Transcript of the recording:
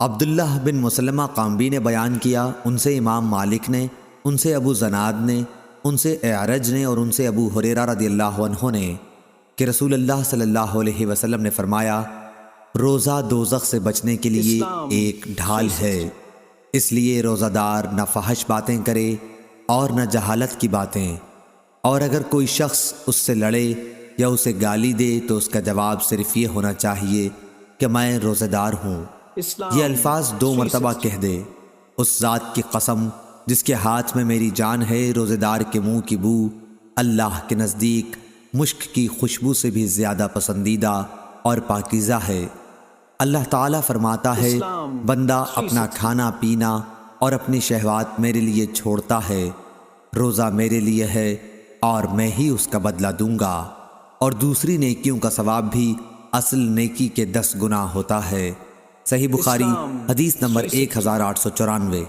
عبداللہ بن مسلمہ قامبی نے بیان کیا، ان سے امام مالک نے، ان سے ابو زناد نے، ان سے اعرج نے اور ان سے ابو ہریرہ رضی اللہ عنہ نے کہ رسول اللہ صلی اللہ علیہ وسلم نے فرمایا، روزہ دوزخ سے بچنے کے لیے ایک ڈھال ہے، اس لیے روزہ دار نہ فحش باتیں کرے اور نہ جہالت کی باتیں، اور اگر کوئی شخص اس سے لڑے یا اسے گالی دے تو اس کا جواب صرف یہ ہونا چاہیے کہ میں روزہ دار ہوں۔ یہ الفاظ 2 مرتبہ کہہ دے، اس ذات کی قسم جس کے ہاتھ میں میری جان ہے، روزہ دار کے منہ کی بو اللہ کے نزدیک مشک کی خوشبو سے بھی زیادہ پسندیدہ اور پاکیزہ ہے۔ اللہ تعالیٰ فرماتا ہے، بندہ اپنا کھانا پینا اور اپنی شہوات میرے لیے چھوڑتا ہے، روزہ میرے لیے ہے اور میں ہی اس کا بدلہ دوں گا، اور دوسری نیکیوں کا ثواب بھی اصل نیکی کے 10 گنا ہوتا ہے۔ صحیح بخاری حدیث نمبر 1894۔